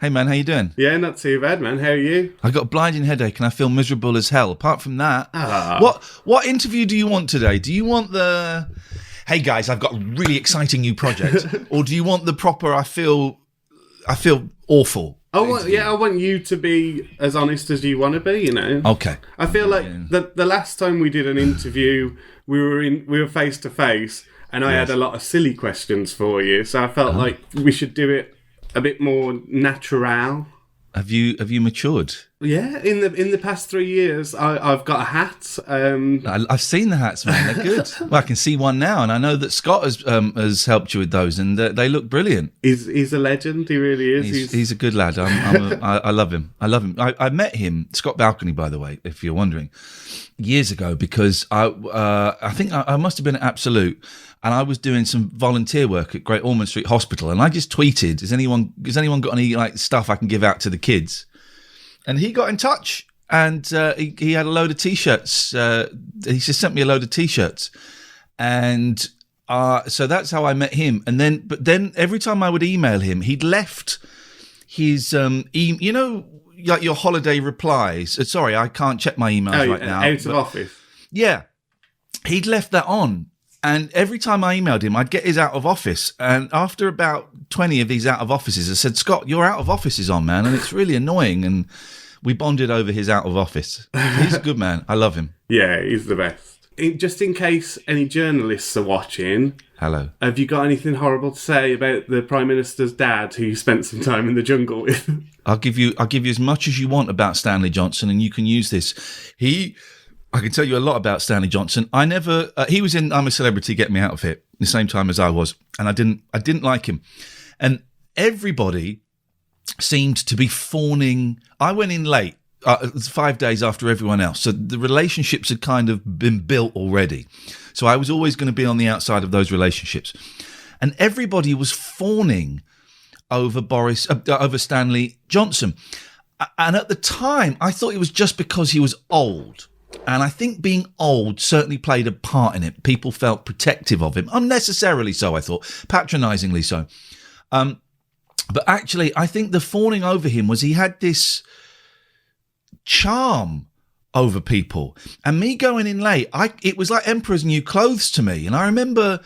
Hey man, how you doing? Yeah, not too bad, man. How are you? I got a blinding headache and I feel miserable as hell. Apart from that, what interview do you want today? Do you want the, hey guys, I've got a really exciting new project, or do you want the proper, I feel awful? I want you to be as honest as you want to be. You know. Okay. I feel like the last time we did an interview, we were face to face, and I had a lot of silly questions for you, so I felt like we should do it a bit more natural. Have you matured? Yeah, in the past 3 years, I've got a hat. I've seen the hats, man. They're good. Well, I can see one now, and I know that Scott has helped you with those, and they look brilliant. He's a legend. He really is. He's a good lad. I love him. I met him, Scott Balcony, by the way, if you're wondering, years ago, because I think I must have been at Absolute, and I was doing some volunteer work at Great Ormond Street Hospital, and I just tweeted, has anyone got any like stuff I can give out to the kids? And he got in touch, and he had a load of T-shirts. He just sent me a load of T-shirts, and so that's how I met him. But then every time I would email him, he'd left his you know, like your holiday replies. Sorry, I can't check my emails right now. Out of office. Yeah, he'd left that on. And every time I emailed him, I'd get his out of office. And after about 20 of these out of offices, I said, Scott, your out of office is on, man. And it's really annoying. And we bonded over his out of office. He's a good man. I love him. Yeah, he's the best. Just in case any journalists are watching. Hello. Have you got anything horrible to say about the Prime Minister's dad who you spent some time in the jungle with? I'll give you as much as you want about Stanley Johnson, and you can use this. I can tell you a lot about Stanley Johnson. I never. He was in I'm a Celebrity, Get Me Out of Here, the same time as I was, and I didn't like him. And everybody seemed to be fawning. I went in late, 5 days after everyone else, so the relationships had kind of been built already. So I was always going to be on the outside of those relationships, and everybody was fawning over over Stanley Johnson. And at the time, I thought it was just because he was old. And I think being old certainly played a part in it. People felt protective of him, unnecessarily so, I thought, patronisingly so. But actually, I think the fawning over him was he had this charm over people. And me going in late, it was like Emperor's New Clothes to me. And I remember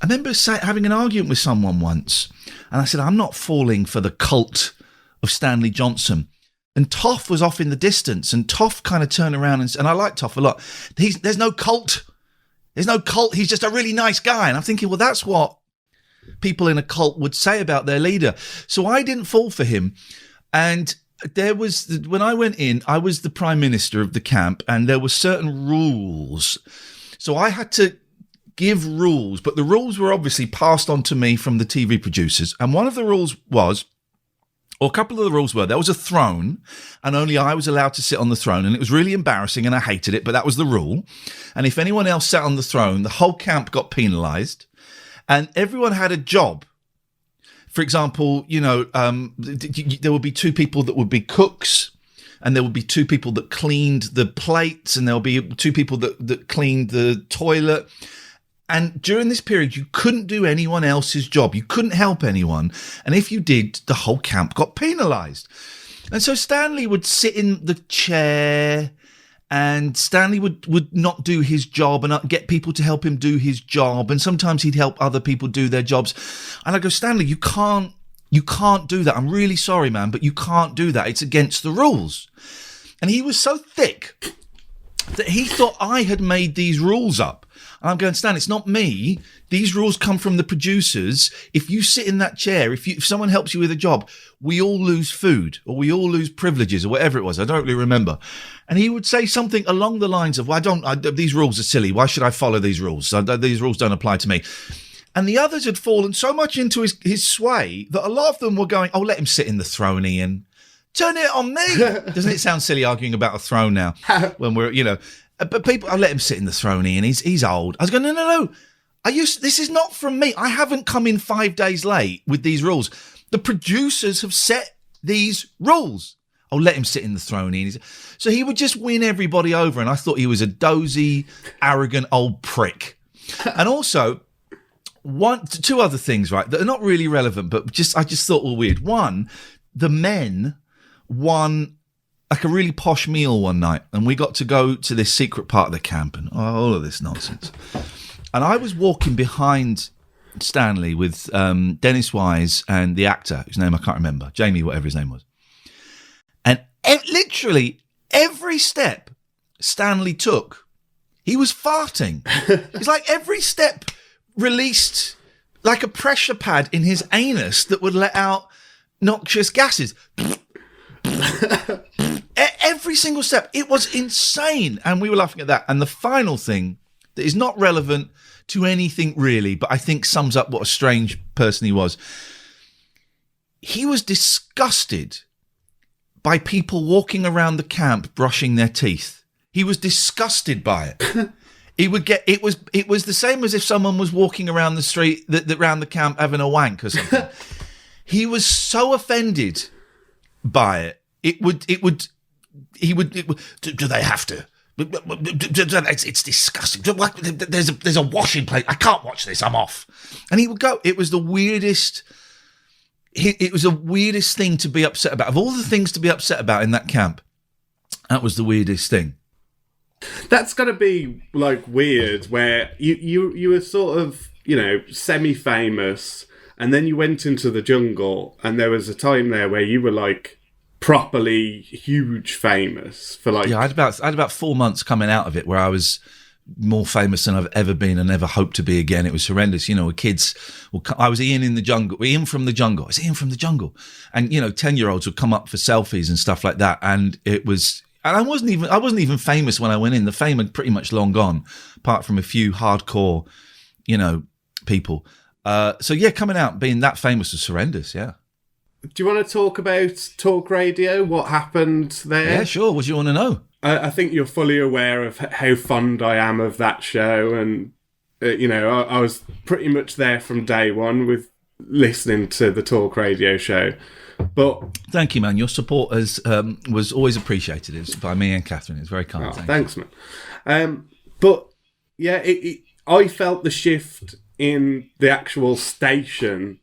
having an argument with someone once, and I said, I'm not falling for the cult of Stanley Johnson. And Toff was off in the distance, and Toff kind of turned around and I like Toff a lot. There's no cult. There's no cult. He's just a really nice guy. And I'm thinking, well, that's what people in a cult would say about their leader. So I didn't fall for him. And when I went in, I was the Prime Minister of the camp, and there were certain rules. So I had to give rules, but the rules were obviously passed on to me from the TV producers. And one of the rules was, or a couple of the rules were, there was a throne, and only I was allowed to sit on the throne, and it was really embarrassing, and I hated it, but that was the rule. And if anyone else sat on the throne, the whole camp got penalised, and everyone had a job. For example, you know, there would be two people that would be cooks, and there would be two people that cleaned the plates, and there would be two people that cleaned the toilet. And during this period, you couldn't do anyone else's job. You couldn't help anyone. And if you did, the whole camp got penalised. And so Stanley would sit in the chair, and Stanley would not do his job and get people to help him do his job. And sometimes he'd help other people do their jobs. And I go, Stanley, you can't do that. I'm really sorry, man, but you can't do that. It's against the rules. And he was so thick that he thought I had made these rules up. And I'm going, Stan, it's not me. These rules come from the producers. If you sit in that chair, if someone helps you with a job, we all lose food, or we all lose privileges, or whatever it was. I don't really remember. And he would say something along the lines of, well, these rules are silly. Why should I follow these rules? These rules don't apply to me. And the others had fallen so much into his sway that a lot of them were going, oh, let him sit in the throne, Ian. Turn it on me. Doesn't it sound silly arguing about a throne now when we're, you know, but people, I'll let him sit in the throne, Ian. He's old. I was going, no. This is not from me. I haven't come in 5 days late with these rules. The producers have set these rules. Oh, let him sit in the throne, Ian. So he would just win everybody over. And I thought he was a dozy, arrogant old prick. And also, two other things, right, that are not really relevant, but I just thought were weird. One, the men won like a really posh meal one night, and we got to go to this secret part of the camp and all of this nonsense. And I was walking behind Stanley with Dennis Wise and the actor, whose name I can't remember, Jamie, whatever his name was. And literally every step Stanley took, he was farting. It's like every step released like a pressure pad in his anus that would let out noxious gases. Every single step. It was insane. And we were laughing at that. And the final thing that is not relevant to anything really, but I think sums up what a strange person he was. He was disgusted by people walking around the camp brushing their teeth. He was disgusted by it. It was the same as if someone was walking around the street, around the camp having a wank or something. He was so offended by it. He would. Do they have to? It's disgusting. There's a washing place. I can't watch this. I'm off. And he would go. It was the weirdest. It was the weirdest thing to be upset about. Of all the things to be upset about in that camp, that was the weirdest thing. That's got to be like weird, where you were sort of, you know, semi-famous, and then you went into the jungle, and there was a time there where you were like properly huge famous for like... Yeah, I had about 4 months coming out of it where I was more famous than I've ever been and never hoped to be again. It was horrendous. You know, kids... I was Iain in the jungle. Iain from the jungle. It's Iain from the jungle. And, you know, 10-year-olds would come up for selfies and stuff like that. And it was... And I wasn't even famous when I went in. The fame had pretty much long gone, apart from a few hardcore, you know, people. So, yeah, coming out being that famous was horrendous, yeah. Do you want to talk about TalkRadio? What happened there? Yeah, sure. What do you want to know? I think you're fully aware of how fond I am of that show. And, you know, I was pretty much there from day one with listening to the TalkRadio show. But thank you, man. Your support was always appreciated. It's by me and Katherine. It's very kind. Thanks, man. But, yeah, I felt the shift in the actual station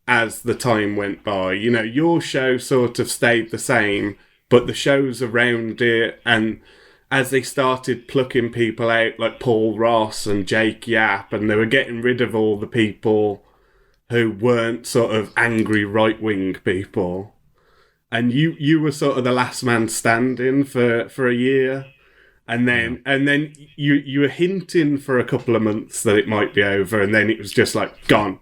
as the time went by. You know, your show sort of stayed the same, but the shows around it, and as they started plucking people out like Paul Ross and Jake Yapp, and they were getting rid of all the people who weren't sort of angry right-wing people, and you were sort of the last man standing for a year, and then you were hinting for a couple of months that it might be over, and then it was just like gone.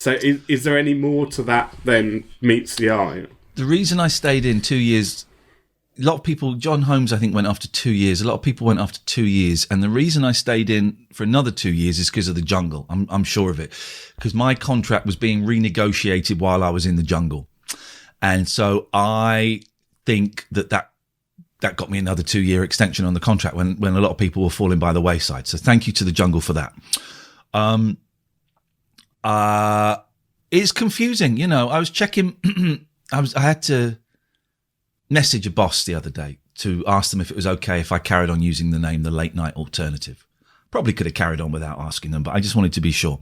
So is there any more to that than meets the eye? The reason I stayed in 2 years, a lot of people, John Holmes, I think, went after 2 years. A lot of people went after 2 years. And the reason I stayed in for another 2 years is because of the jungle. I'm sure of it. Because my contract was being renegotiated while I was in the jungle. And so I think that got me another 2 year extension on the contract when a lot of people were falling by the wayside. So thank you to the jungle for that. It's confusing. You know, I was checking, I had to message a boss the other day to ask them if it was okay if I carried on using the name The Late Night Alternative. Probably could have carried on without asking them, but I just wanted to be sure.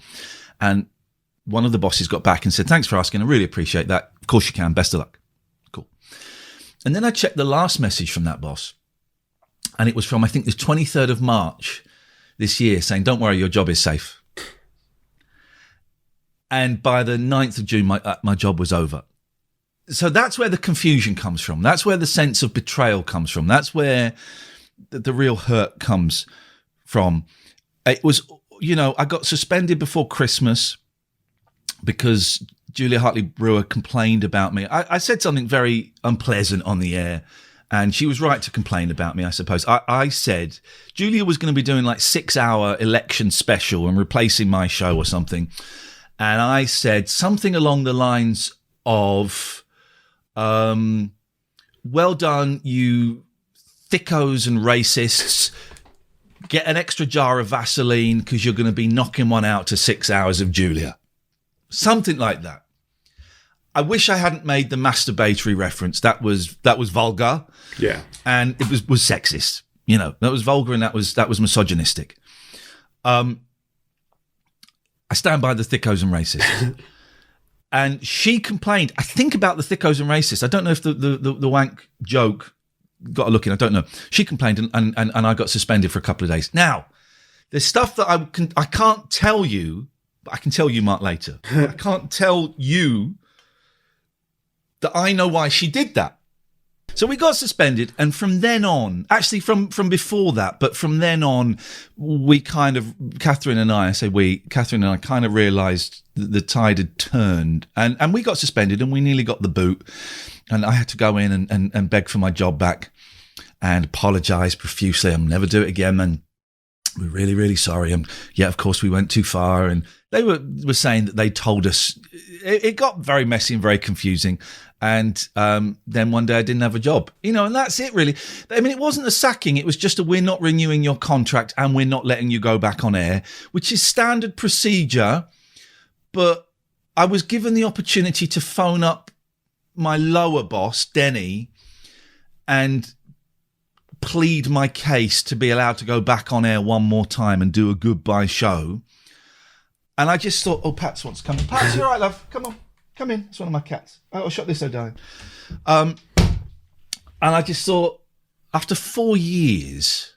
And one of the bosses got back and said, thanks for asking. I really appreciate that. Of course you can. Best of luck. Cool. And then I checked the last message from that boss, and it was from, I think, the 23rd of March this year, saying, don't worry, your job is safe. And by the 9th of June, my job was over. So that's where the confusion comes from. That's where the sense of betrayal comes from. That's where the real hurt comes from. It was, you know, I got suspended before Christmas because Julia Hartley-Brewer complained about me. I said something very unpleasant on the air, and she was right to complain about me, I suppose. I said Julia was going to be doing like 6-hour election special and replacing my show or something. And I said something along the lines of, well done, you thickos and racists. Get an extra jar of Vaseline because you're going to be knocking one out to 6 hours of Julia. Something like that. I wish I hadn't made the masturbatory reference. That was vulgar. Yeah. And it was sexist. You know, that was vulgar and that was misogynistic. I stand by the thickos and racists. And she complained, I think, about the thickos and racists. I don't know if the wank joke got a look in. I don't know. She complained and I got suspended for a couple of days. Now, there's stuff that I can't tell you, but I can tell you, Mark, later. I can't tell you that I know why she did that. So we got suspended, and from then on, actually from before that, but from then on, we kind of, Katherine and I kind of realised that the tide had turned, and we got suspended, and we nearly got the boot, and I had to go in and beg for my job back, and apologise profusely. I'll never do it again, and we're really, really sorry. And yeah, of course, we went too far, and they were saying that they told us. It got very messy and very confusing. And then one day I didn't have a job, and that's it, really. I mean, it wasn't a sacking. It was just we're not renewing your contract and we're not letting you go back on air, which is standard procedure. But I was given the opportunity to phone up my lower boss, Denny, and plead my case to be allowed to go back on air one more time and do a goodbye show. And I just thought, oh, Pats wants to come in. Pats, you all right, love? Come on. Come in. It's one of my cats. I'll shut this so down. And I just thought, after 4 years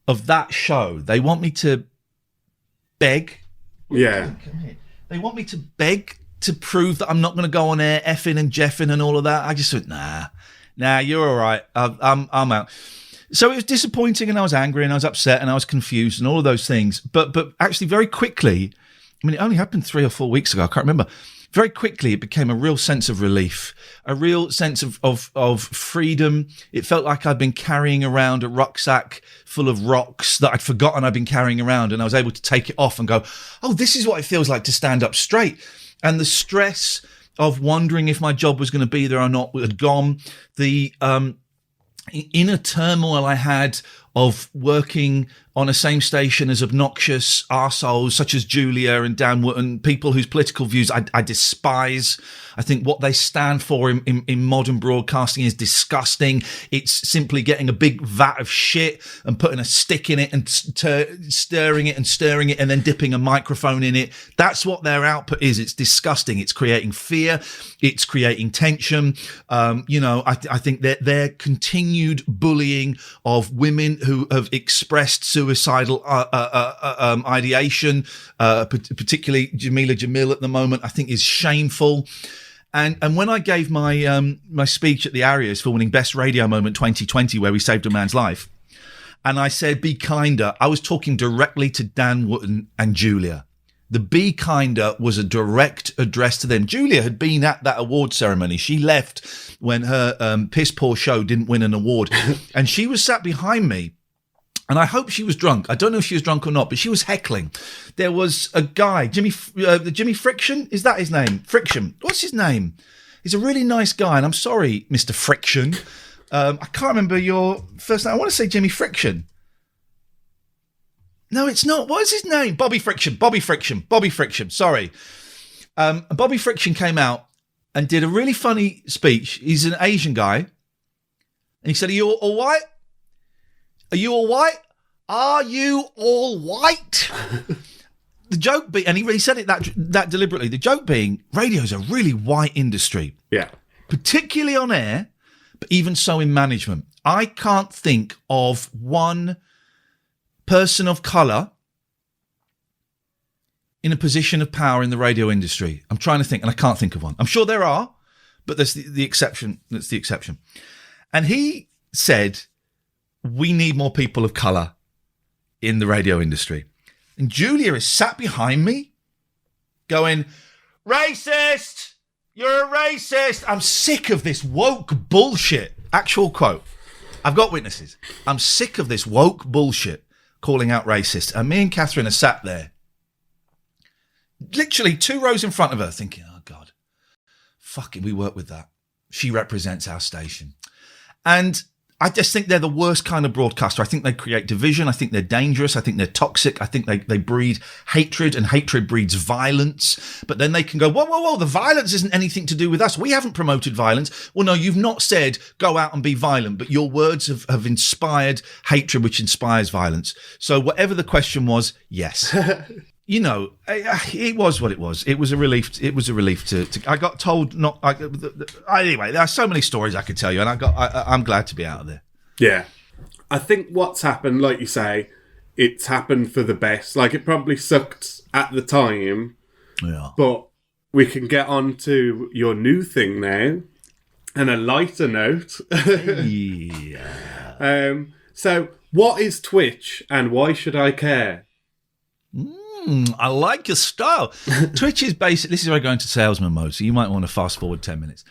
of that show, they want me to beg. Yeah. They want me to beg to prove that I'm not going to go on air effing and jeffing and all of that. I just went, nah, you're all right. I'm out. So it was disappointing, and I was angry, and I was upset, and I was confused, and all of those things. But actually, very quickly, I mean, it only happened 3 or 4 weeks ago. I can't remember. Very quickly, it became a real sense of relief, a real sense of freedom. It felt like I'd been carrying around a rucksack full of rocks that I'd forgotten I'd been carrying around, and I was able to take it off and go, oh, this is what it feels like to stand up straight. And the stress of wondering if my job was going to be there or not had gone. The inner turmoil I had of working on a same station as obnoxious arseholes such as Julia and Dan Wootton, people whose political views I despise. I think what they stand for in modern broadcasting is disgusting. It's simply getting a big vat of shit and putting a stick in it and stirring it and then dipping a microphone in it. That's what their output is. It's disgusting. It's creating fear. It's creating tension. I think that their continued bullying of women who have expressed suicidal ideation, particularly Jamila Jamil at the moment, I think is shameful. And when I gave my my speech at the Arias for winning Best Radio Moment 2020, where we saved a man's life, and I said, be kinder, I was talking directly to Dan Wootton and Julia. The be kinder was a direct address to them. Julia had been at that award ceremony. She left when her piss poor show didn't win an award. And she was sat behind me. And I hope she was drunk. I don't know if she was drunk or not, but she was heckling. There was a guy, Jimmy Friction. Is that his name? Friction. What's his name? He's a really nice guy. And I'm sorry, Mr. Friction. I can't remember your first name. I want to say Jimmy Friction. No, it's not. What is his name? Bobby Friction. Sorry. Bobby Friction came out and did a really funny speech. He's an Asian guy. And he said, are you all white? Are you all white? Are you all white? The joke being, and he said it that deliberately, the joke being, radio is a really white industry. Yeah. Particularly on air, but even so in management. I can't think of one person of colour in a position of power in the radio industry. I'm trying to think, and I can't think of one. I'm sure there are, but that's the exception. That's the exception. And he said, we need more people of colour in the radio industry. And Julia is sat behind me going, racist! You're a racist! I'm sick of this woke bullshit. Actual quote. I've got witnesses. I'm sick of this woke bullshit calling out racist. And me and Katherine are sat there, literally 2 rows in front of her, thinking, oh, God, fucking, we work with that. She represents our station. And I just think they're the worst kind of broadcaster. I think they create division. I think they're dangerous. I think they're toxic. I think they breed hatred, and hatred breeds violence. But then they can go, whoa, the violence isn't anything to do with us. We haven't promoted violence. Well, no, you've not said go out and be violent, but your words have inspired hatred, which inspires violence. So whatever the question was, yes. it was what it was. It was a relief. It was a relief to I got told not. Anyway, there are so many stories I could tell you, and I'm glad to be out of there. Yeah, I think what's happened, like you say, it's happened for the best. Like, it probably sucked at the time, but we can get on to your new thing now, and a lighter note. Yeah. So, what is Twitch, and why should I care? I like your style. Twitch is basically, this is where I go into salesman mode, so you might want to fast forward 10 minutes.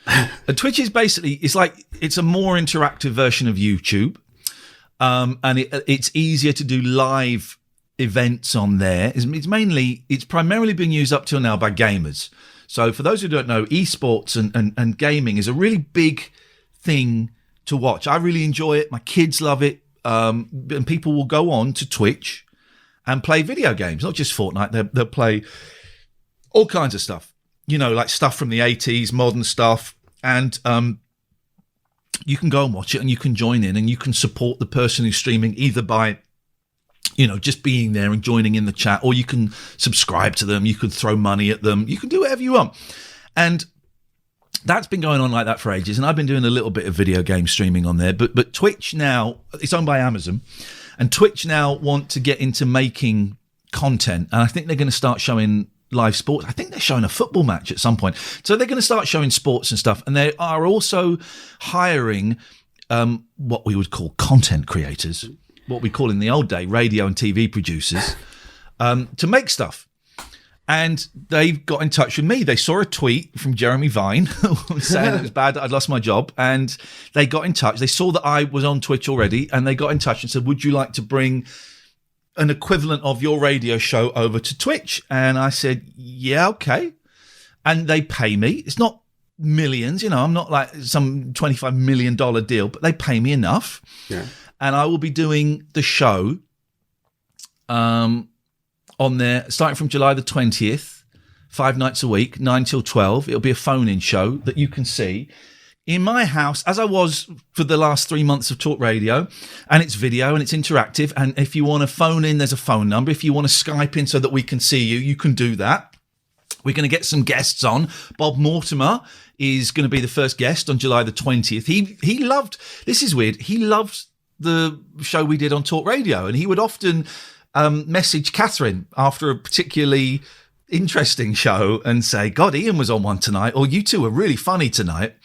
Twitch is basically, it's a more interactive version of YouTube. And it's easier to do live events on there. It's primarily been used up till now by gamers. So for those who don't know, esports and gaming is a really big thing to watch. I really enjoy it. My kids love it. And people will go on to Twitch and play video games, not just Fortnite. They'll play all kinds of stuff, like stuff from the 80s, modern stuff. And you can go and watch it, and you can join in, and you can support the person who's streaming either by, just being there and joining in the chat, or you can subscribe to them. You can throw money at them. You can do whatever you want. And that's been going on like that for ages. And I've been doing a little bit of video game streaming on there. But Twitch now, it's owned by Amazon. And Twitch now want to get into making content. And I think they're going to start showing live sports. I think they're showing a football match at some point. So they're going to start showing sports and stuff. And they are also hiring what we would call content creators, what we call in the old day radio and TV producers, to make stuff. And they've got in touch with me. They saw a tweet from Jeremy Vine saying it was bad that I'd lost my job. And they got in touch. They saw that I was on Twitch already. And they got in touch and said, would you like to bring an equivalent of your radio show over to Twitch? And I said, yeah, okay. And they pay me. It's not millions, I'm not like some $25 million deal, but they pay me enough. Yeah. And I will be doing the show on there starting from July the 20th, 5 nights a week, 9 till 12. It'll be a phone-in show that you can see in my house, as I was for the last 3 months of Talk Radio. And it's video and it's interactive. And if you want to phone in, there's a phone number. If you want to Skype in so that we can see you, you can do that. We're going to get some guests on. Bob Mortimer is going to be the first guest on July the 20th. He loved, this is weird, he loved the show we did on Talk Radio. And he would often message Katherine after a particularly interesting show and say, God, Iain was on one tonight, or you two were really funny tonight,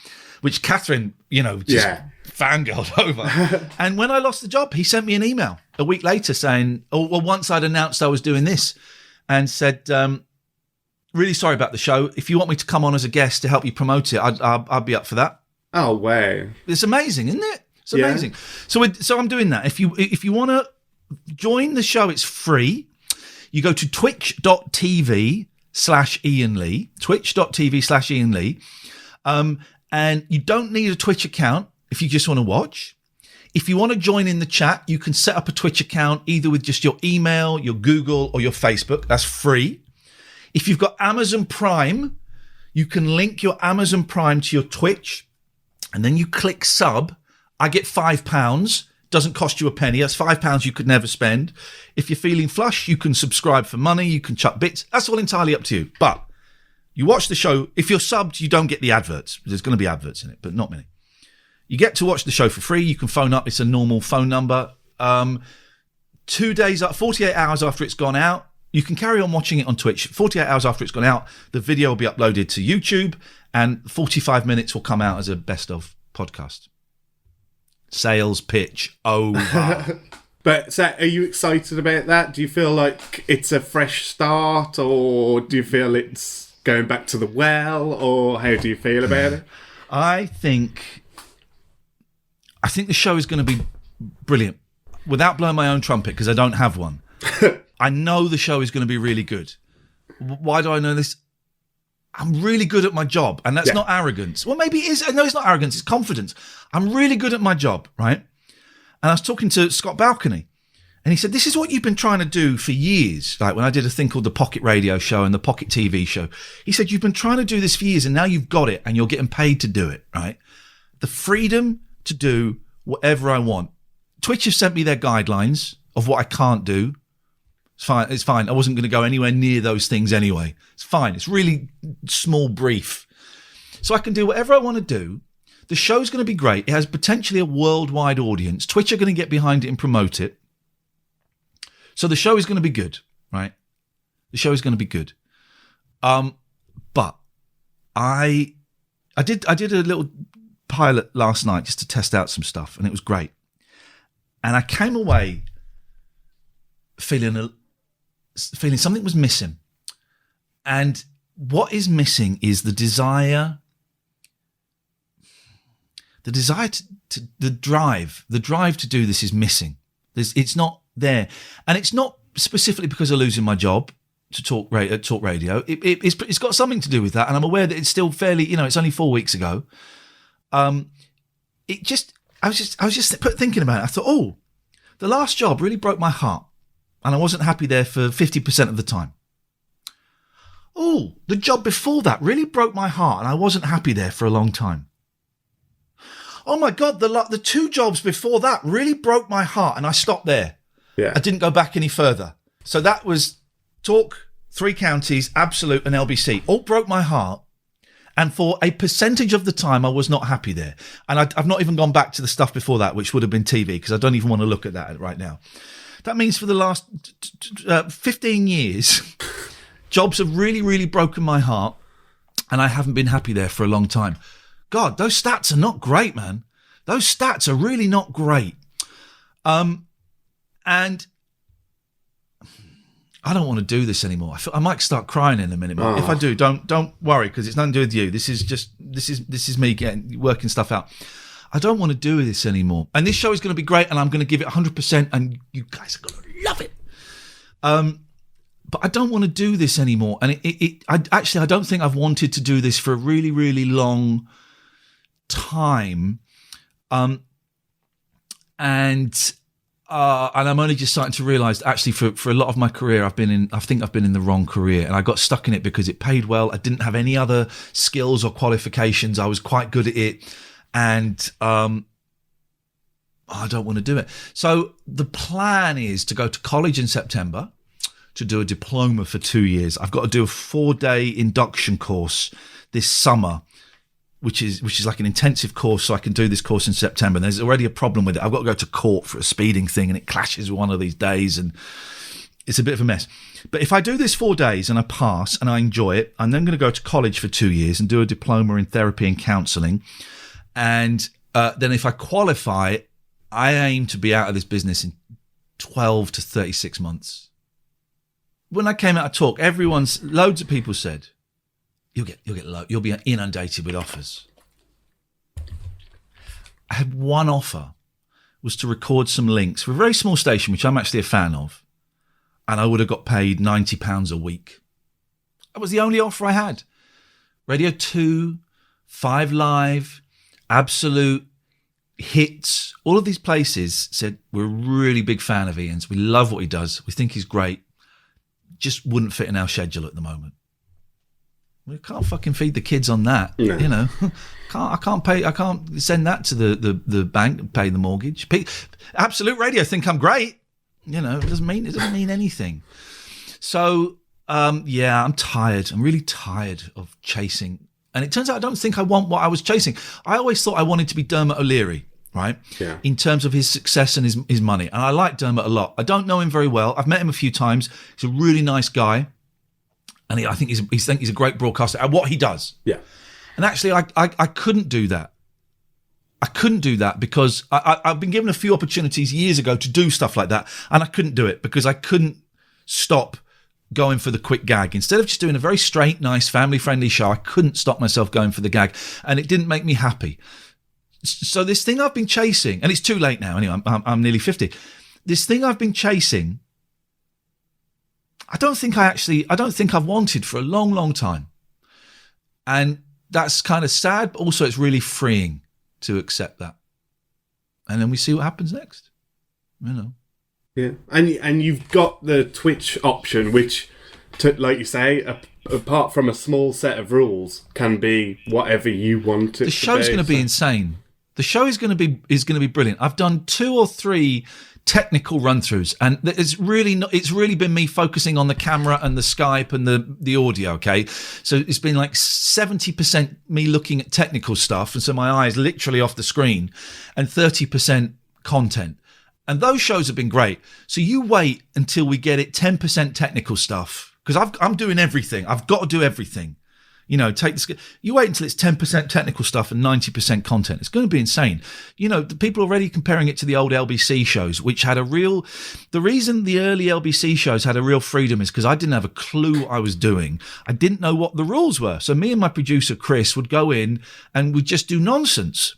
which Katherine, just fangirled over. And when I lost the job, he sent me an email a week later saying, once I'd announced I was doing this, and said, really sorry about the show. If you want me to come on as a guest to help you promote it, I'd be up for that. Oh, wow. It's amazing, isn't it? It's amazing. Yeah. So I'm doing that. If you want to join the show, it's free. You go to twitch.tv/Iain Lee, twitch.tv/Iain Lee. And you don't need a Twitch account if you just want to watch. If you want to join in the chat, you can set up a Twitch account either with just your email, your Google, or your Facebook. That's free. If you've got Amazon Prime, you can link your Amazon Prime to your Twitch, and then you click sub. I get £5. Doesn't cost you a penny. That's £5 you could never spend. If you're feeling flush, you can subscribe for money. You can chuck bits. That's all entirely up to you. But you watch the show. If you're subbed, you don't get the adverts. There's going to be adverts in it, but not many. You get to watch the show for free. You can phone up. It's a normal phone number. 2 days, 48 hours after it's gone out, you can carry on watching it on Twitch. 48 hours after it's gone out, the video will be uploaded to YouTube, and 45 minutes will come out as a best of podcast. Sales pitch over. But so are you excited about that? Do you feel like it's a fresh start, or do you feel it's going back to the well, or how do you feel about it? I think the show is going to be brilliant. Without blowing my own trumpet, because I don't have one. I know the show is going to be really good. Why do I know this? I'm really good at my job, and that's not arrogance. Well, maybe it is. No, it's not arrogance. It's confidence. I'm really good at my job, right? And I was talking to Scott Balcony, and he said, this is what you've been trying to do for years. Like when I did a thing called the Pocket Radio Show and the Pocket TV Show. He said, you've been trying to do this for years, and now you've got it, and you're getting paid to do it, right? The freedom to do whatever I want. Twitch have sent me their guidelines of what I can't do. It's fine. It's fine. I wasn't going to go anywhere near those things anyway. It's fine. It's really small, brief. So I can do whatever I want to do. The show's going to be great. It has potentially a worldwide audience. Twitch are going to get behind it and promote it. So the show is going to be good, right? The show is going to be good. But I did a little pilot last night just to test out some stuff, and it was great. And I came away feeling something was missing. And what is missing is the desire to the drive to do this is missing. It's not there. And it's not specifically because of losing my job to talk radio. It's got something to do with that. And I'm aware that it's still fairly, it's only 4 weeks ago. I was just thinking about it. I thought, the last job really broke my heart. And I wasn't happy there for 50% of the time. The job before that really broke my heart, and I wasn't happy there for a long time. Oh my God, the 2 jobs before that really broke my heart, and I stopped there. Yeah. I didn't go back any further. So that was Talk, 3 Counties, Absolute, and LBC. All broke my heart. And for a percentage of the time, I was not happy there. And I've not even gone back to the stuff before that, which would have been TV, because I don't even want to look at that right now. That means for the last 15 years, jobs have really, really broken my heart, and I haven't been happy there for a long time. God, those stats are not great, man. Those stats are really not great. And I don't want to do this anymore. I might start crying in a minute. Oh. If I do, don't worry, because it's nothing to do with you. This is me working stuff out. I don't want to do this anymore. And this show is going to be great, and I'm going to give it 100%, and you guys are going to love it. But I don't want to do this anymore. And I don't think I've wanted to do this for a really, really long time. And I'm only just starting to realise, actually, for a lot of my career, I think I've been in the wrong career, and I got stuck in it because it paid well. I didn't have any other skills or qualifications. I was quite good at it, and I don't want to do it. So the plan is to go to college in September to do a diploma for 2 years. I've got to do a 4-day induction course this summer, which is like an intensive course, so I can do this course in September. And there's already a problem with it. I've got to go to court for a speeding thing, and it clashes with one of these days, and it's a bit of a mess. But if I do this 4 days and I pass and I enjoy it, I'm then going to go to college for 2 years and do a diploma in therapy and counselling. And then if I qualify, I aim to be out of this business in 12 to 36 months. When I came out of Talk, loads of people said, you'll be inundated with offers. I had one offer, was to record some links for a very small station, which I'm actually a fan of, and I would have got paid £90 a week. That was the only offer I had. Radio 2, 5 Live, Absolute, Hits, all of these places said, we're a really big fan of Iain's. We love what he does. We think he's great. Just wouldn't fit in our schedule at the moment. We can't fucking feed the kids on that. No. I can't send that to the bank and pay the mortgage. Absolute Radio think I'm great. It doesn't mean anything. So I'm tired. I'm really tired of chasing. And it turns out I don't think I want what I was chasing. I always thought I wanted to be Dermot O'Leary, right? Yeah. In terms of his success and his money. And I like Dermot a lot. I don't know him very well. I've met him a few times. He's a really nice guy. And I think he's a great broadcaster at what he does. Yeah. And actually, I couldn't do that. I couldn't do that because I've been given a few opportunities years ago to do stuff like that. And I couldn't do it because I couldn't stop going for the quick gag. Instead of just doing a very straight, nice, family-friendly show, I couldn't stop myself going for the gag. And it didn't make me happy. So this thing I've been chasing, and it's too late now anyway, I'm nearly 50. This thing I've been chasing, I don't think I've wanted for a long, long time. And that's kind of sad, but also it's really freeing to accept that. And then we see what happens next. Yeah. And you've got the Twitch option, which, like you say, apart from a small set of rules, can be whatever you want it to be. The show's going to be insane. The show is going to be brilliant. I've done 2 or 3 technical run-throughs, and it's really been me focusing on the camera and the Skype and the audio. Okay, so it's been like 70% me looking at technical stuff, and so my eyes literally off the screen, and 30% content. And those shows have been great. So you wait until we get it 10% technical stuff, because I'm doing everything. I've got to do everything. You know, you wait until it's 10% technical stuff and 90% content. It's going to be insane. You know, the people are already comparing it to the old LBC shows, which had the reason the early LBC shows had a real freedom is because I didn't have a clue what I was doing. I didn't know what the rules were. So me and my producer, Chris, would go in and we'd just do nonsense.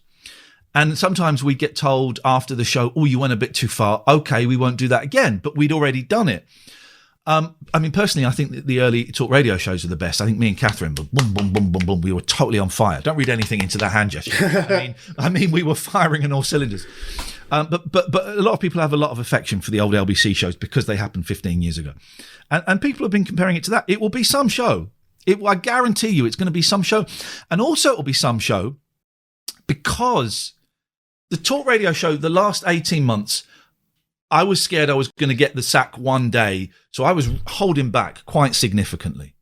And sometimes we'd get told after the show, oh, you went a bit too far. Okay, we won't do that again. But we'd already done it. I mean, personally, I think that the early talk radio shows are the best. I think me and Katherine, boom, boom, boom, boom, boom, we were totally on fire. Don't read anything into that hand gesture. I mean, we were firing on all cylinders. But a lot of people have a lot of affection for the old LBC shows because they happened 15 years ago. And people have been comparing it to that. It will be some show. I guarantee you it's going to be some show. And also it will be some show because the talk radio show, the last 18 months, I was scared I was going to get the sack one day, so I was holding back quite significantly,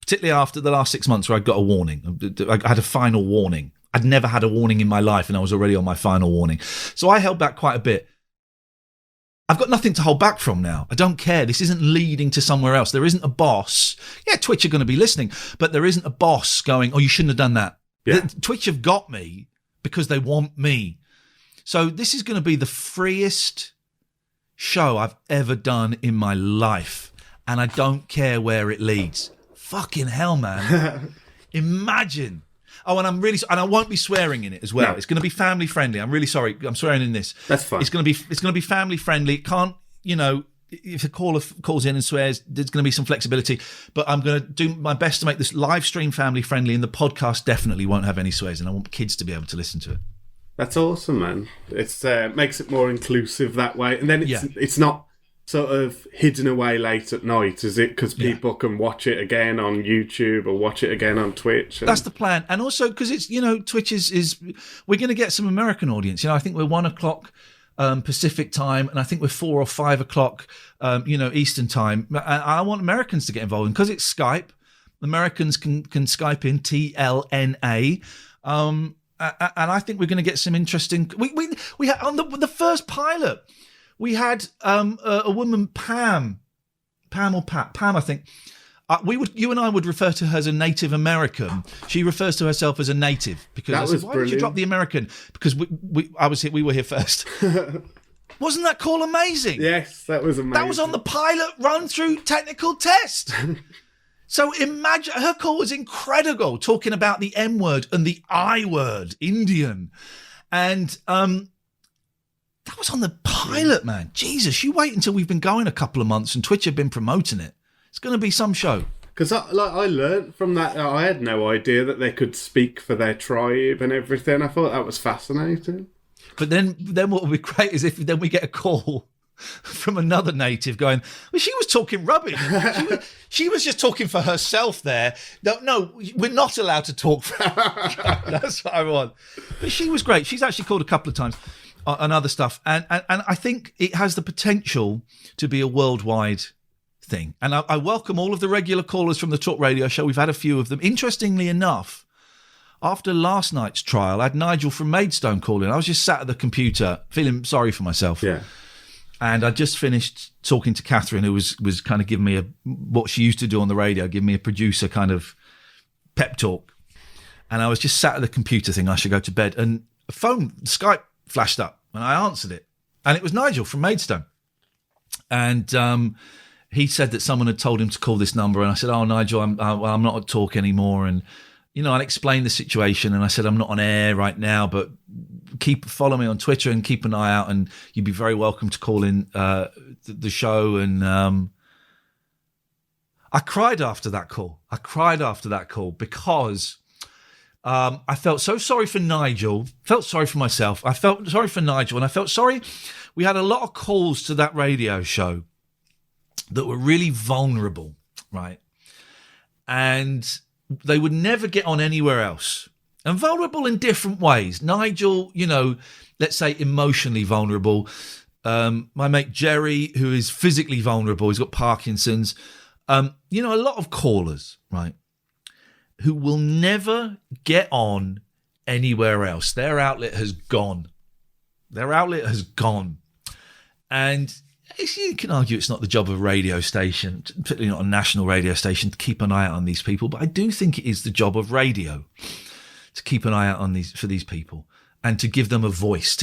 particularly after the last 6 months where I got a warning. I had a final warning. I'd never had a warning in my life, and I was already on my final warning. So I held back quite a bit. I've got nothing to hold back from now. I don't care. This isn't leading to somewhere else. There isn't a boss. Yeah, Twitch are going to be listening, but there isn't a boss going, oh, you shouldn't have done that. Yeah. Twitch have got me because they want me. So this is going to be the freest show I've ever done in my life, and I don't care where it leads. Fucking hell, man. Imagine. Oh, and I won't be swearing in it as well. No. It's going to be family friendly. I'm really sorry. I'm swearing in this. That's fine. It's going to be family friendly. It can't, you know, if a caller calls in and swears, there's going to be some flexibility, but I'm going to do my best to make this live stream family friendly, and the podcast definitely won't have any swears, and I want kids to be able to listen to it. That's awesome, man. It's makes it more inclusive that way. And then it's not sort of hidden away late at night, is it? Because people can watch it again on YouTube or watch it again on Twitch. That's the plan. And also because it's, you know, Twitch is we're going to get some American audience. You know, I think we're 1 o'clock Pacific time, and I think we're 4 or 5 o'clock, Eastern time. I want Americans to get involved. And because it's Skype, Americans can Skype in TLNA. And I think we're going to get some interesting. We had on the first pilot, we had a woman, Pam, I think. You and I would refer to her as a Native American. She refers to herself as a native because I said, why did you drop the American? Because we were here first. Wasn't that call amazing? Yes, that was amazing. That was on the pilot run through technical test. So imagine, her call was incredible, talking about the M word and the I word, Indian. And that was on the pilot, man. Jesus, you wait until we've been going a couple of months and Twitch have been promoting it. It's going to be some show. Because I learned from that, I had no idea that they could speak for their tribe and everything. I thought that was fascinating. But then what would be great is if then we get a call from another native going, well, she was talking rubbish. She was just talking for herself there. No, we're not allowed to talk for her. That's what I want. But she was great. She's actually called a couple of times on other stuff. And I think it has the potential to be a worldwide thing. And I welcome all of the regular callers from the Talk Radio show. We've had a few of them. Interestingly enough, after last night's trial, I had Nigel from Maidstone call in. I was just sat at the computer feeling sorry for myself. Yeah. And I just finished talking to Katherine, who was kind of giving me what she used to do on the radio, giving me a producer kind of pep talk. And I was just sat at the computer thinking I should go to bed. And a phone, Skype flashed up and I answered it. And it was Nigel from Maidstone. And he said that someone had told him to call this number. And I said, oh, Nigel, I'm not at Talk anymore. And, you know, I explained the situation. And I said, I'm not on air right now, but follow me on Twitter and keep an eye out, and you'd be very welcome to call in the show. And I cried after that call. Because I felt so sorry for Nigel, felt sorry for myself. I felt sorry for Nigel, and I felt sorry. We had a lot of calls to that radio show that were really vulnerable, right? And they would never get on anywhere else. And vulnerable in different ways. Nigel, you know, let's say emotionally vulnerable. my mate Jerry, who is physically vulnerable, he's got Parkinson's. A lot of callers, right, who will never get on anywhere else. Their outlet has gone. And you can argue it's not the job of a radio station, particularly not a national radio station, to keep an eye out on these people. But I do think it is the job of radio to keep an eye out on for these people and to give them a voice.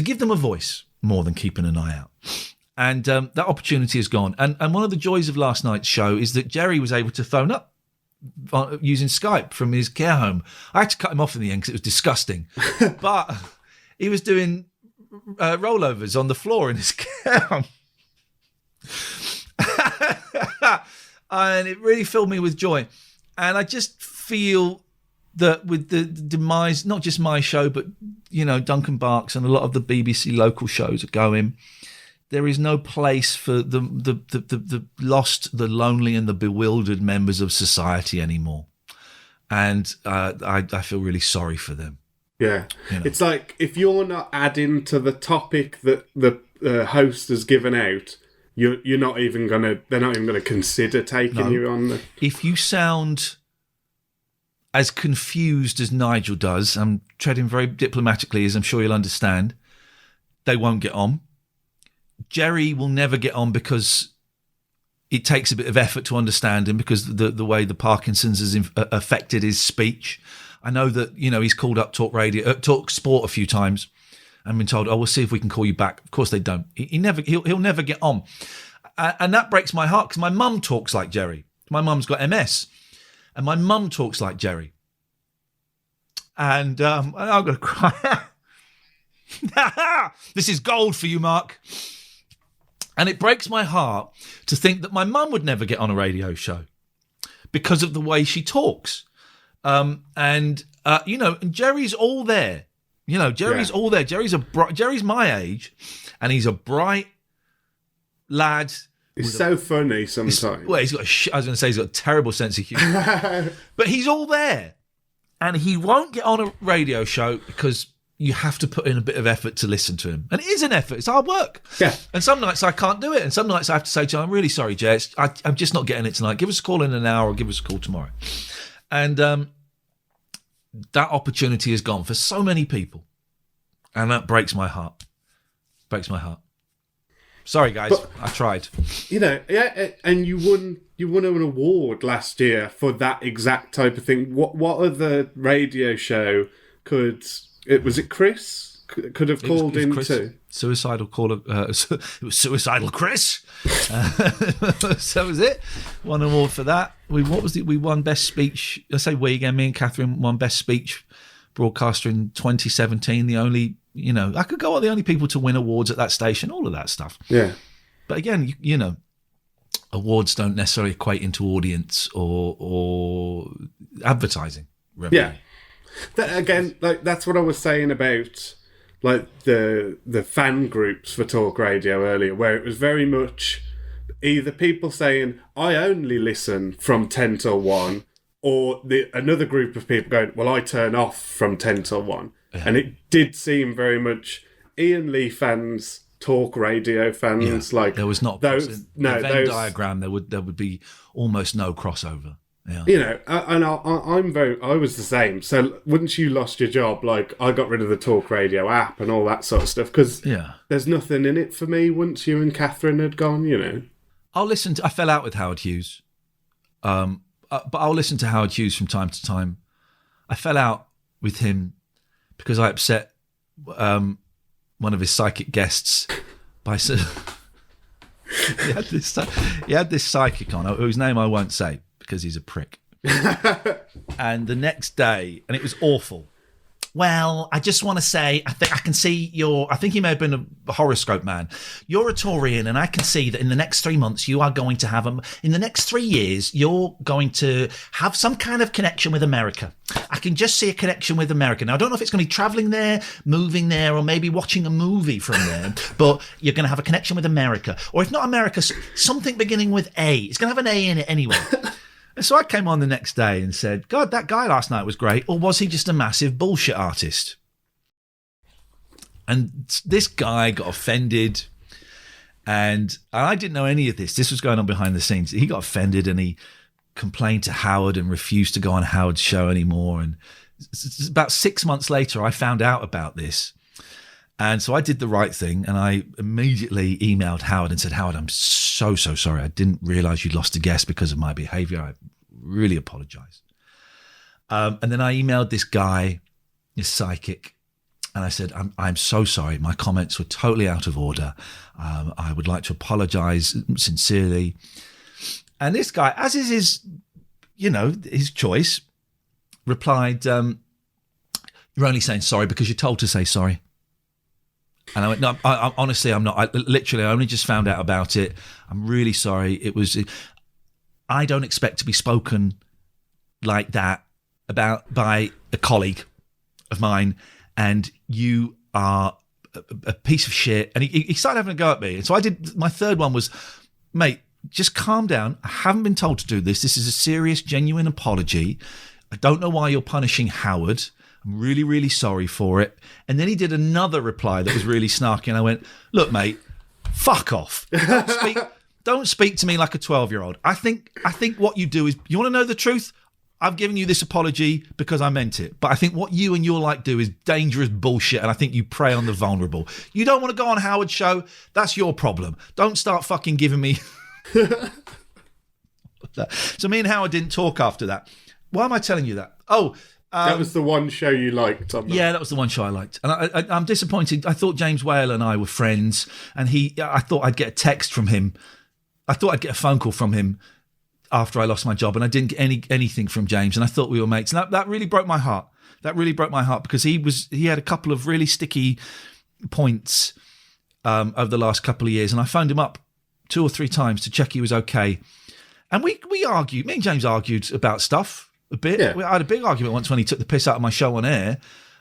More than keeping an eye out. And that opportunity is gone. And one of the joys of last night's show is that Jerry was able to phone up using Skype from his care home. I had to cut him off in the end because it was disgusting. But he was doing rollovers on the floor in his care home. And it really filled me with joy. And I just feel that with the demise, not just my show, but, Duncan Barks and a lot of the BBC local shows are going, there is no place for the lost, the lonely and the bewildered members of society anymore. And I feel really sorry for them. Yeah. It's like, if you're not adding to the topic that the host has given out, they're not even gonna consider taking you on the... If you sound as confused as Nigel does, I'm treading very diplomatically, as I'm sure you'll understand, they won't get on. Jerry will never get on because it takes a bit of effort to understand him because the way the Parkinson's has affected his speech. I know that, he's called up TalkRadio, Talk Sport a few times and been told, we'll see if we can call you back. Of course they don't. He'll never get on. And that breaks my heart because my mum talks like Jerry. My mum's got MS. And my mum talks like Jerry. And I'm going to cry. This is gold for you, Mark. And it breaks my heart to think that my mum would never get on a radio show because of the way she talks. And Jerry's all there. Jerry's all there. Jerry's my age, and he's a bright lad. He's so funny sometimes. He's got he's got a terrible sense of humour. But he's all there. And he won't get on a radio show because you have to put in a bit of effort to listen to him. And it is an effort. It's hard work. Yeah. And some nights I can't do it. And some nights I have to say to him, I'm really sorry, Jay. I'm just not getting it tonight. Give us a call in an hour or give us a call tomorrow. And that opportunity is gone for so many people. And that breaks my heart. Sorry, guys. But, I tried. And you won an award last year for that exact type of thing. What other radio show was it Chris? Could have called in too? Suicidal caller. It was Suicidal Chris. So was it. Won an award for that. We won Best Speech. I say we again. Me and Katherine won Best Speech Broadcaster in 2017. The only, I could go on the only people to win awards at that station. All of that stuff. Yeah. But again, awards don't necessarily equate into audience or advertising revenue. Yeah. That's what I was saying about the fan groups for Talk Radio earlier, where it was very much either people saying, I only listen from 10 till 1, or another group of people going, well, I turn off from 10 till 1. Yeah. And it did seem very much Iain Lee fans, Talk Radio fans. Yeah. There was not those. No, Venn diagram. There would be almost no crossover. Yeah. And I was the same. So once you lost your job, I got rid of the Talk Radio app and all that sort of stuff because there's nothing in it for me once you and Katherine had gone. I'll listen to. I fell out with Howard Hughes, but I'll listen to Howard Hughes from time to time. I fell out with him because I upset one of his psychic guests by he had this psychic on whose name I won't say because he's a prick. And the next day, and it was awful. Well, I just want to say, I think he may have been a horoscope man. You're a Taurian, and I can see that in the next 3 months, you are going to have in the next 3 years, you're going to have some kind of connection with America. I can just see a connection with America. Now, I don't know if it's going to be traveling there, moving there, or maybe watching a movie from there, but you're going to have a connection with America. Or if not America, something beginning with A. It's going to have an A in it anyway. And so I came on the next day and said, God, that guy last night was great. Or was he just a massive bullshit artist? And this guy got offended. And I didn't know any of this. This was going on behind the scenes. He got offended and he complained to Howard and refused to go on Howard's show anymore. And about 6 months later, I found out about this. And so I did the right thing, and I immediately emailed Howard and said, Howard, I'm so sorry. I didn't realize you'd lost a guest because of my behavior. I really apologize. And then I emailed this guy, this psychic, and I said, I'm so sorry. My comments were totally out of order. I would like to apologize sincerely. And this guy, as is his choice, replied, you're only saying sorry because you're told to say sorry. And I went, no, I honestly, I'm not. I only just found out about it. I'm really sorry. I don't expect to be spoken like that by a colleague of mine, and you are a piece of shit. And he started having a go at me. And so I did, my third one was, mate, just calm down. I haven't been told to do this. This is a serious, genuine apology. I don't know why you're punishing Howard. I'm really, really sorry for it. And then he did another reply that was really snarky. And I went, look, mate, fuck off. Don't speak to me like a 12-year-old. I think what you do is, you want to know the truth? I've given you this apology because I meant it. But I think what you and your like do is dangerous bullshit. And I think you prey on the vulnerable. You don't want to go on Howard's show? That's your problem. Don't start fucking giving me... So me and Howard didn't talk after that. Why am I telling you that? That was the one show you liked. Yeah, that was the one show I liked. And I'm disappointed. I thought James Whale and I were friends, and I thought I'd get a text from him. I thought I'd get a phone call from him after I lost my job, and I didn't get anything from James, and I thought we were mates. And that really broke my heart. That really broke my heart because he had a couple of really sticky points over the last couple of years, and I phoned him up 2 or 3 times to check he was okay. And we argued. Me and James argued about stuff a bit. Yeah. I had a big argument once when he took the piss out of my show on air,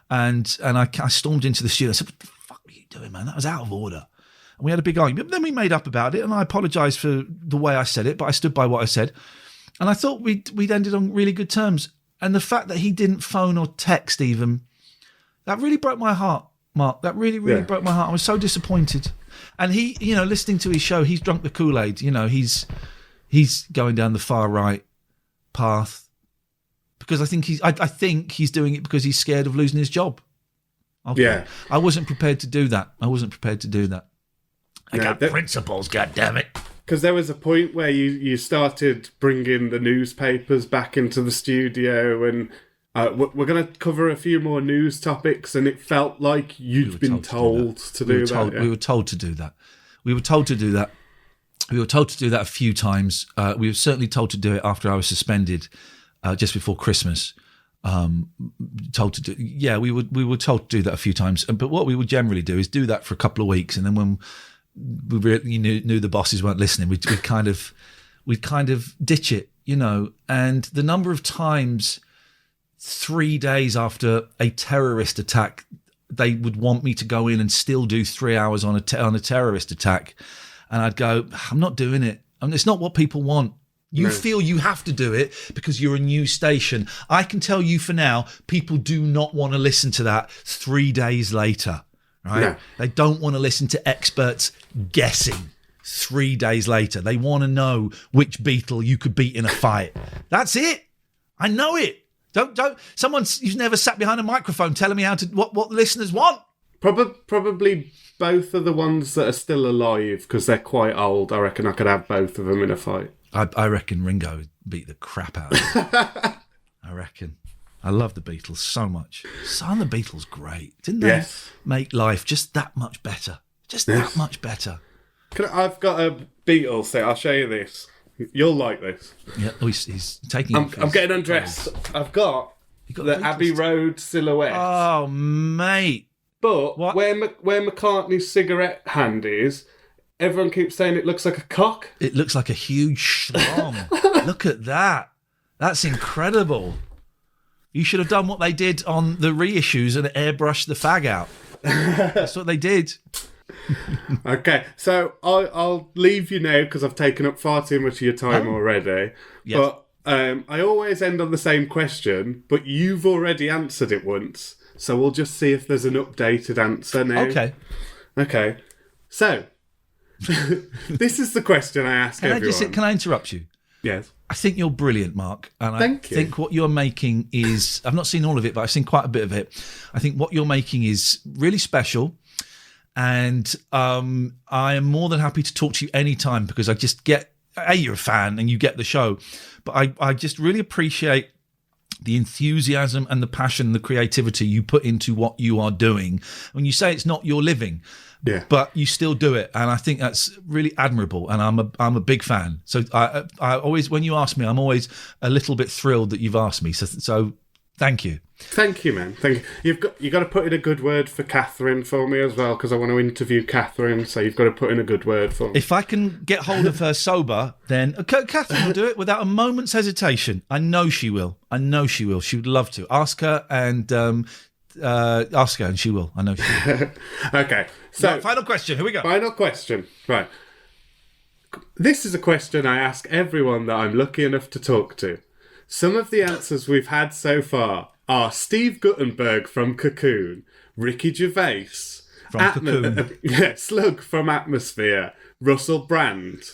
and I stormed into the studio. I said, "What the fuck were you doing, man? That was out of order." And we had a big argument. But then we made up about it, and I apologised for the way I said it, but I stood by what I said. And I thought we'd ended on really good terms. And the fact that he didn't phone or text even, that really broke my heart, Mark. That really, really broke my heart. I was so disappointed. And he, listening to his show, he's drunk the Kool-Aid. He's going down the far right path because I think he's doing it because he's scared of losing his job. Okay. Yeah, I wasn't prepared to do that. I got principles, goddammit. Because there was a point where you started bringing the newspapers back into the studio, and we're going to cover a few more news topics, and it felt like you'd been told to do that. We were told to do that. We were told to do that a few times. We were certainly told to do it after I was suspended, just before Christmas. We were told to do that a few times. But what we would generally do is do that for a couple of weeks, and then when we really knew the bosses weren't listening, we'd kind of ditch it, And the number of times 3 days after a terrorist attack, they would want me to go in and still do 3 hours on a terrorist attack. And I'd go, I'm not doing it. It's not what people want. You feel you have to do it because you're a news station. I can tell you for now, people do not want to listen to that 3 days later, right? No. They don't want to listen to experts guessing 3 days later. They want to know which Beatle you could beat in a fight. That's it. I know it. Don't. Who's never sat behind a microphone telling me what listeners want. Probably both of the ones that are still alive because they're quite old. I reckon I could have both of them in a fight. I reckon Ringo would beat the crap out of him. I reckon. I love the Beatles so much. Son, the Beatles great. Didn't they make life just that much better? That much better. I've got a Beatles thing. I'll show you this. You'll like this. Yeah, he's taking. I'm getting undressed. I've got the Abbey Road silhouette. Oh, mate! But where McCartney's cigarette hand is, everyone keeps saying it looks like a cock. It looks like a huge schlong. Look at that. That's incredible. You should have done what they did on the reissues and airbrushed the fag out. That's what they did. Okay, so I'll leave you now because I've taken up far too much of your time already. Yes. But I always end on the same question, but you've already answered it once. So we'll just see if there's an updated answer now. Okay. So, This is the question I ask everyone. Can I interrupt you? Yes. I think you're brilliant, Mark. And Thank you. think what you're making is, I've not seen all of it, but I've seen quite a bit of it. I think what you're making is really special. And I am more than happy to talk to you anytime, because I just get, you're a fan and you get the show. But I just really appreciate the enthusiasm and the passion, the creativity you put into what you are doing. When you say it's not your living, but you still do it, and I think that's really admirable. And I'm a big fan. So I always, when you ask me, I'm always a little bit thrilled that you've asked me. So thank you. Thank you, man. Thank you. You got to put in a good word for Katherine for me as well, because I want to interview Katherine. So you've got to put in a good word for me. If I can get hold of her sober, then Katherine will do it without a moment's hesitation. I know she will. She would love to. Ask her, and she will. I know she will. Okay. So right, final question. Here we go. Final question. Right. This is a question I ask everyone that I'm lucky enough to talk to. Some of the answers we've had so far are Steve Guttenberg from Cocoon, Ricky Gervais from Cocoon, Slug from Atmosphere, Russell Brand,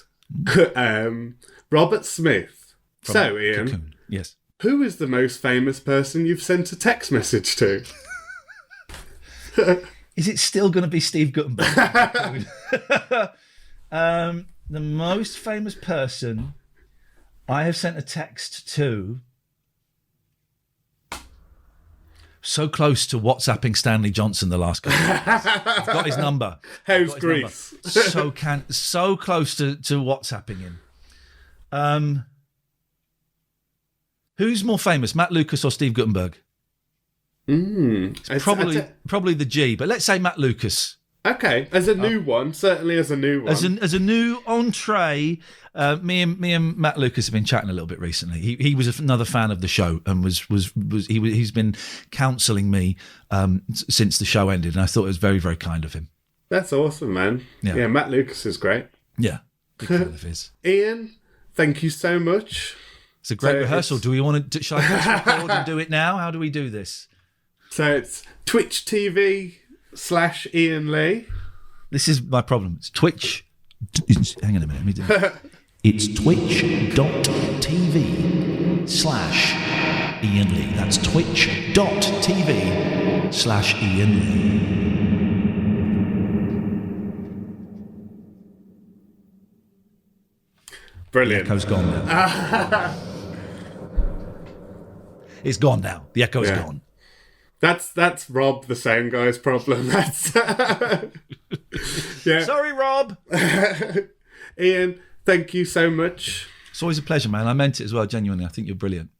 Robert Smith. From so, Ian, Cocoon. Yes. Who is the most famous person you've sent a text message to? Is it still going to be Steve Guttenberg? The most famous person I have sent a text to, so close to WhatsApping Stanley Johnson the last couple of years. I've got his number. How's Greece? So close to WhatsApping him. Who's more famous, Matt Lucas or Steve Guttenberg? It's probably the G, but let's say Matt Lucas. Okay, as a new one, certainly as a new one. As a new entree, me and Matt Lucas have been chatting a little bit recently. He was another fan of the show, and he's been counselling me since the show ended, and I thought it was very, very kind of him. That's awesome, man. Yeah, Matt Lucas is great. Yeah, big fan of his. Ian, thank you so much. It's a great rehearsal. Do we want to? Shall I press record and do it now? How do we do this? So it's Twitch TV /Iain Lee. This is my problem. It's Twitch. Hang on a minute. Let me do it. It's twitch.tv /Iain Lee. That's twitch.tv /Iain Lee. Brilliant. The echo's gone now. It's gone now. The echo is gone. That's Rob, the sound guy's problem. That's Sorry, Rob. Ian, thank you so much. It's always a pleasure, man. I meant it as well, genuinely. I think you're brilliant.